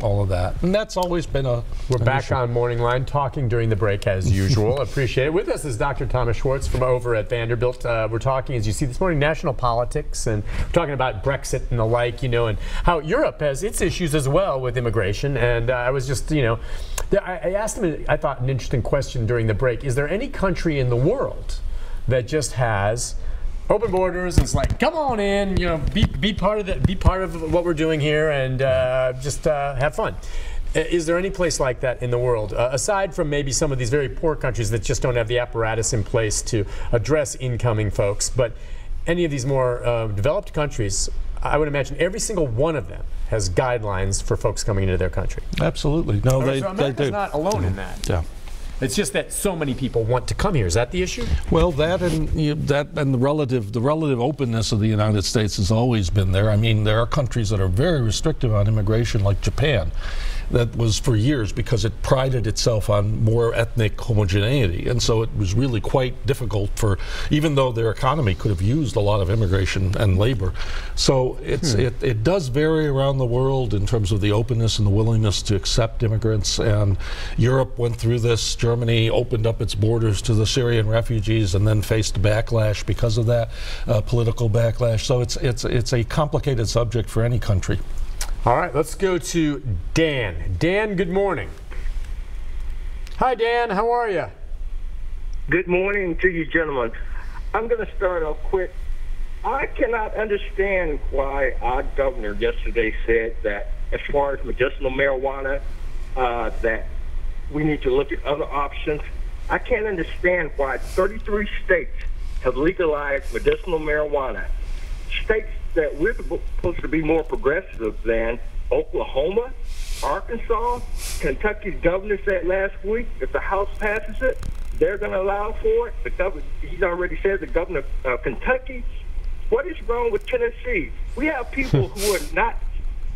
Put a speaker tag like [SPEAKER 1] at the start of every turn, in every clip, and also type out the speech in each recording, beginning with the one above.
[SPEAKER 1] all of that. And that's always been
[SPEAKER 2] We're back on Morning Line, talking during the break as usual. Appreciate it. With us is Dr. Thomas Schwartz from over at Vanderbilt. We're talking, as you see this morning, national politics, and we're talking about Brexit and the like, and how Europe has its issues as well with immigration. And I was just, I asked him, I thought, an interesting question during the break. Is there any country in the world that just has open borders and it's like, come on in, be part of what we're doing here, and just have fun? Is there any place like that in the world, aside from maybe some of these very poor countries that just don't have the apparatus in place to address incoming folks? But any of these more developed countries, I would imagine every single one of them has guidelines for folks coming into their country.
[SPEAKER 1] Absolutely. No,
[SPEAKER 2] so America's not alone in that.
[SPEAKER 1] Yeah.
[SPEAKER 2] It's just that so many people want to come here. Is that the issue?
[SPEAKER 1] Well, that and the relative openness of the United States has always been there. I mean, there are countries that are very restrictive on immigration, like Japan. That was for years because it prided itself on more ethnic homogeneity, and so it was really quite difficult for, even though their economy could have used a lot of immigration and labor. So it does vary around the world in terms of the openness and the willingness to accept immigrants. And Europe went through this. Germany opened up its borders to the Syrian refugees and then faced backlash because of that, political backlash. So it's a complicated subject for any country.
[SPEAKER 2] All right, let's go to Dan. Dan, good morning. Hi, Dan. How are you?
[SPEAKER 3] Good morning to you, gentlemen. I'm going to start off quick. I cannot understand why our governor yesterday said that as far as medicinal marijuana, that we need to look at other options. I can't understand why 33 states have legalized medicinal marijuana. States that we're supposed to be more progressive than: Oklahoma, Arkansas, Kentucky's governor said last week if the House passes it, they're going to allow for it. The governor, he's already said, the governor of Kentucky. What is wrong with Tennessee? We have people who are not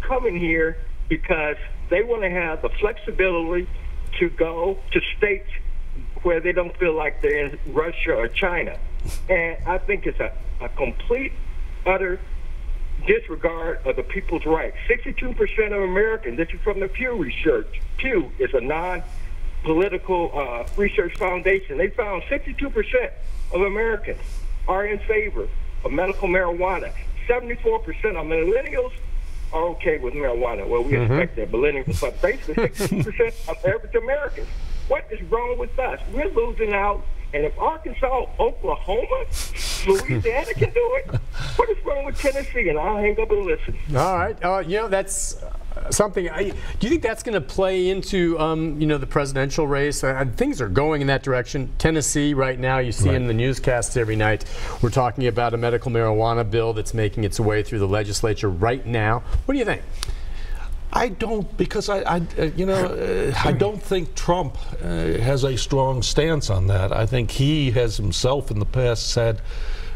[SPEAKER 3] coming here because they want to have the flexibility to go to states where they don't feel like they're in Russia or China. And I think it's a complete, utter disregard of the people's rights. 62% of Americans, this is from the Pew Research. Pew is a non-political research foundation. They found 62% of Americans are in favor of medical marijuana. 74% of millennials are okay with marijuana. Well, we expect that millennials, but basically 62% of average Americans. What is wrong with us? We're losing out. And if Arkansas, Oklahoma, Louisiana can do it, what is wrong with Tennessee? And I'll hang up and listen.
[SPEAKER 2] All right. That's something. Do you think that's going to play into, the presidential race? Things are going in that direction. Tennessee right now, you see in the newscasts every night, we're talking about a medical marijuana bill that's making its way through the legislature right now. What do you think?
[SPEAKER 1] I don't, because I don't think Trump has a strong stance on that. I think he has himself in the past said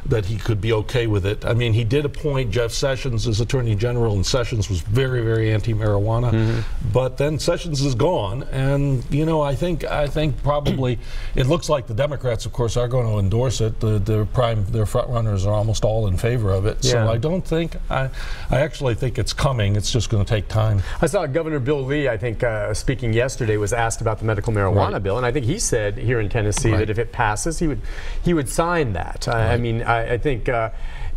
[SPEAKER 1] that he could be okay with it. I mean, he did appoint Jeff Sessions as Attorney General, and Sessions was very, very anti-marijuana. But then Sessions is gone, and I think probably it looks like the Democrats, of course, are going to endorse it. Their front runners are almost all in favor of it. Yeah. So I don't think I actually think it's coming. It's just going to take time.
[SPEAKER 2] I saw Governor Bill Lee, I think, speaking yesterday, was asked about the medical marijuana bill, and I think he said here in Tennessee that if it passes, he would sign that. I mean, I think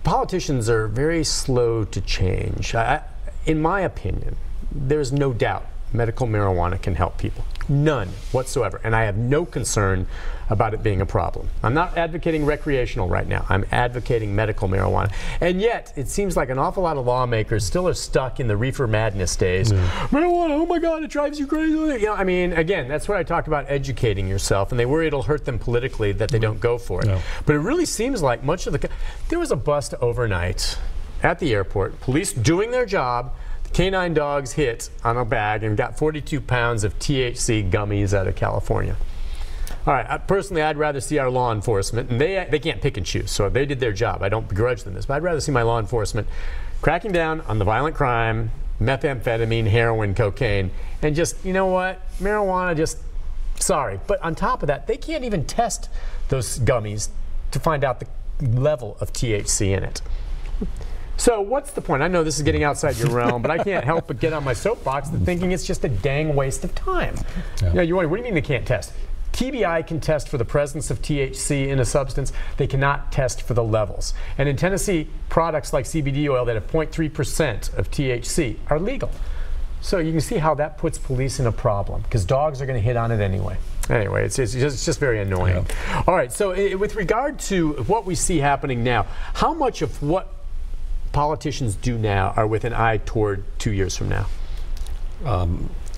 [SPEAKER 2] politicians are very slow to change. In my opinion, there's no doubt medical marijuana can help people. None whatsoever. And I have no concern about it being a problem. I'm not advocating recreational right now. I'm advocating medical marijuana. And yet, it seems like an awful lot of lawmakers still are stuck in the reefer madness days. Marijuana, oh my God, it drives you crazy. I mean, again, that's what I talked about, educating yourself. And they worry it'll hurt them politically that they don't go for it. No. But it really seems like much of there was a bust overnight at the airport, police doing their job. Canine dogs hit on a bag and got 42 pounds of THC gummies out of California. All right, personally, I'd rather see our law enforcement, and they can't pick and choose, so they did their job. I don't begrudge them this, but I'd rather see my law enforcement cracking down on the violent crime, methamphetamine, heroin, cocaine, and just, you know what, marijuana, just, sorry. But on top of that, they can't even test those gummies to find out the level of THC in it. So what's the point? I know this is getting outside your realm, but I can't help but get on my soapbox and thinking it's just a dang waste of time.
[SPEAKER 1] Yeah.
[SPEAKER 2] You know, you wonder, what do you mean they can't test? TBI can test for the presence of THC in a substance. They cannot test for the levels. And in Tennessee, products like CBD oil that have 0.3% of THC are legal. So you can see how that puts police in a problem, because dogs are going to hit on it anyway. Anyway, it's just very annoying. Yeah. All right, so with regard to what we see happening now, how much of what politicians do now are with an eye toward 2 years from now?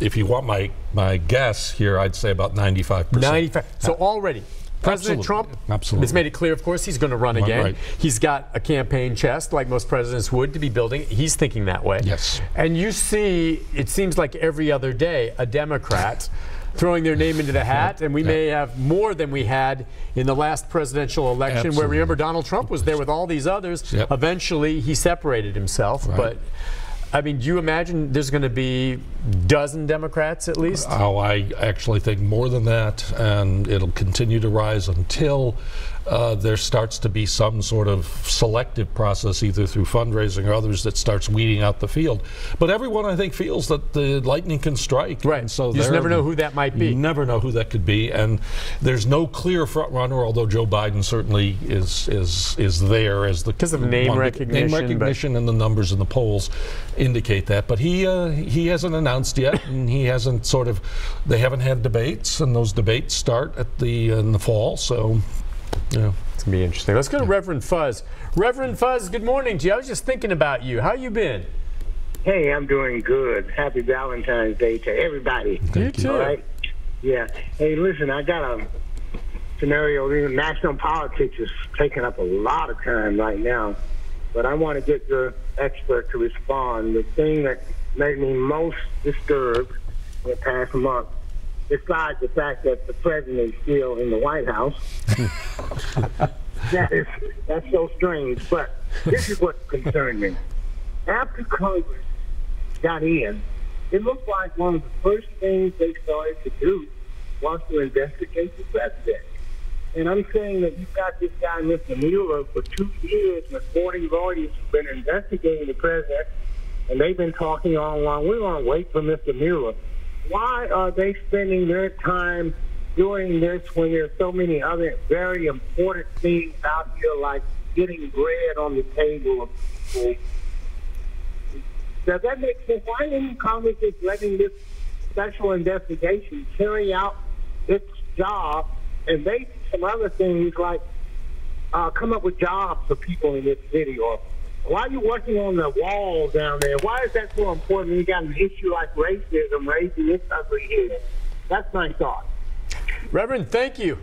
[SPEAKER 1] If you want my guess here, I'd say about 95%.
[SPEAKER 2] 95. So already, President Trump has made it clear, of course, he's going to run again. Right. He's got a campaign chest, like most presidents would, to be building. He's thinking that way.
[SPEAKER 1] Yes.
[SPEAKER 2] And you see, it seems like every other day, a Democrat throwing their name into the hat, and we may have more than we had in the last presidential election. Absolutely. Where, remember, Donald Trump was there with all these others. Yep. Eventually, he separated himself. Right. But I mean, do you imagine there's going to be a dozen Democrats at least? Oh,
[SPEAKER 1] I actually think more than that, and it'll continue to rise until there starts to be some sort of selective process, either through fundraising or others, that starts weeding out the field. But everyone, I think, feels that the lightning can strike.
[SPEAKER 2] Right.
[SPEAKER 1] And so
[SPEAKER 2] you just never know who that might be.
[SPEAKER 1] You never know who that could be, and there's no clear front runner. Although Joe Biden certainly is there as the
[SPEAKER 2] because of name recognition,
[SPEAKER 1] and the numbers in the polls indicate that. But he hasn't announced yet, and he hasn't they haven't had debates, and those debates start at in the fall. So. Yeah.
[SPEAKER 2] It's going to be interesting. Let's go to Reverend Fuzz. Reverend Fuzz, good morning to you. I was just thinking about you. How you been?
[SPEAKER 4] Hey, I'm doing good. Happy Valentine's Day to everybody.
[SPEAKER 2] You too.
[SPEAKER 4] All right? Yeah. Hey, listen, I got a scenario. National politics is taking up a lot of time right now, but I want to get your expert to respond. The thing that made me most disturbed in the past month, besides the fact that the president is still in the White House. That's so strange. But this is what concerned me. After Congress got in, it looked like one of the first things they started to do was to investigate the president. And I'm saying that you've got this guy, Mr. Mueller, for 2 years with 40 lawyers who've been investigating the president, and they've been talking all along. We're going to wait for Mr. Mueller. Why are they spending their time doing this when there's so many other very important things out here, like getting bread on the table of people? Does that make sense? Why isn't Congress just letting this special investigation carry out its job and maybe some other things like come up with jobs for people in this city? Or why are you working on the wall down there? Why is that so important when you got an issue like racism raising its ugly head? That's my thought.
[SPEAKER 2] Reverend, thank you.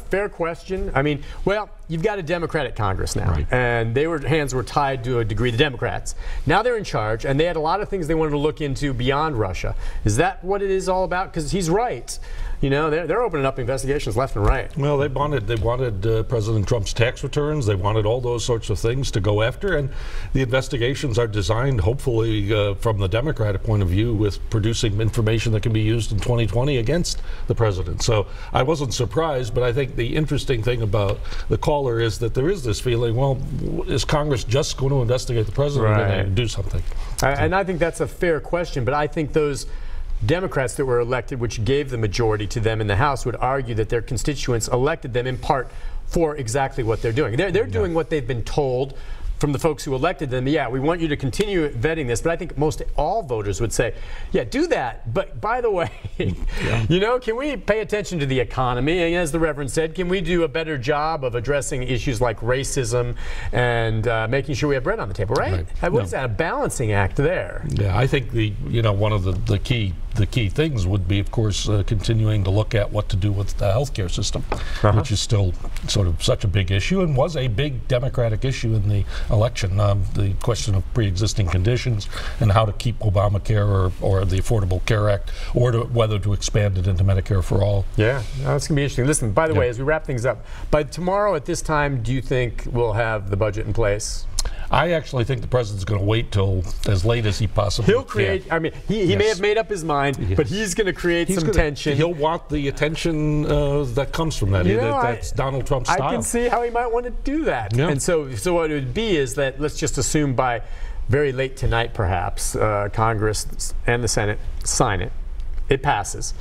[SPEAKER 2] Fair question. I mean, well, you've got a Democratic Congress now, right, and hands were tied to a degree, the Democrats. Now they're in charge, and they had a lot of things they wanted to look into beyond Russia. Is that what it is all about? Because he's right. You know, they're opening up investigations left and right.
[SPEAKER 1] Well, they wanted President Trump's tax returns. They wanted all those sorts of things to go after, and the investigations are designed, hopefully, from the Democratic point of view, with producing information that can be used in 2020 against the president. So I wasn't surprised, but I think the interesting thing about the caller is that there is this feeling, well, is Congress just going to investigate the president and do something?
[SPEAKER 2] And I think that's a fair question, but I think those Democrats that were elected, which gave the majority to them in the House, would argue that their constituents elected them in part for exactly what they're doing. They're doing what they've been told from the folks who elected them. Yeah, we want you to continue vetting this, but I think most all voters would say, yeah, do that. But by the way, you know, can we pay attention to the economy? And as the Reverend said, can we do a better job of addressing issues like racism and making sure we have bread on the table, right? What is that, a balancing act there?
[SPEAKER 1] Yeah, I think one of the key things would be, of course, continuing to look at what to do with the healthcare system, which is still sort of such a big issue and was a big Democratic issue in the election. The question of pre-existing conditions and how to keep Obamacare or the Affordable Care Act, or whether to expand it into Medicare for all.
[SPEAKER 2] Yeah, that's going to be interesting. Listen, by the way, as we wrap things up, by tomorrow at this time, do you think we'll have the budget in place?
[SPEAKER 1] I actually think the president's going to wait till as late as he possibly
[SPEAKER 2] He'll create,
[SPEAKER 1] can.
[SPEAKER 2] I mean, he may have made up his mind, but he's going to create some tension.
[SPEAKER 1] He'll want the attention that comes from that. That's Donald Trump style.
[SPEAKER 2] I can see how he might want to do that.
[SPEAKER 1] Yeah.
[SPEAKER 2] And so what it would be is that, let's just assume by very late tonight, perhaps, Congress and the Senate sign it. It passes.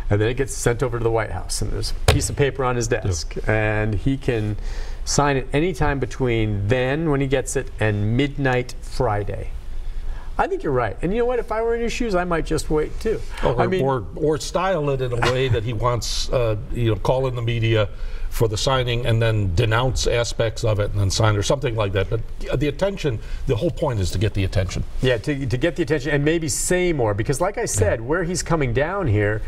[SPEAKER 2] And then it gets sent over to the White House, and there's a piece of paper on his desk, and he can sign it anytime between then, when he gets it, and midnight Friday. I think you're right. And you know what? If I were in your shoes, I might just wait too.
[SPEAKER 1] Or style it in a way that he wants, call in the media for the signing and then denounce aspects of it and then sign or something like that. But the attention, the whole point is to get the attention.
[SPEAKER 2] Yeah, to get the attention and maybe say more, because like I said, where he's coming down here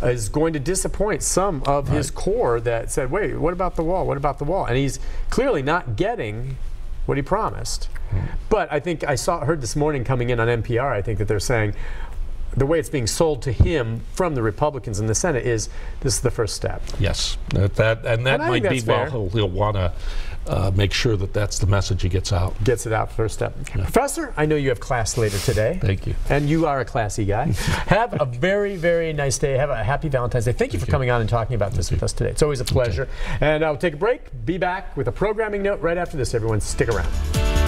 [SPEAKER 2] is going to disappoint some of his core that said, wait, what about the wall? What about the wall? And he's clearly not getting what he promised. But I think I heard this morning coming in on NPR, I think that they're saying the way it's being sold to him from the Republicans in the Senate is this is the first step.
[SPEAKER 1] Yes, that might be well, he'll want to make sure that that's the message he gets out.
[SPEAKER 2] Gets it out first step. Yeah. Professor, I know you have class later today.
[SPEAKER 1] Thank you.
[SPEAKER 2] And you are a classy guy. Have a very, very nice day. Have a happy Valentine's Day. Thank you for coming on and talking about this with us today. It's always a pleasure. And I'll take a break. Be back with a programming note right after this, everyone. Stick around.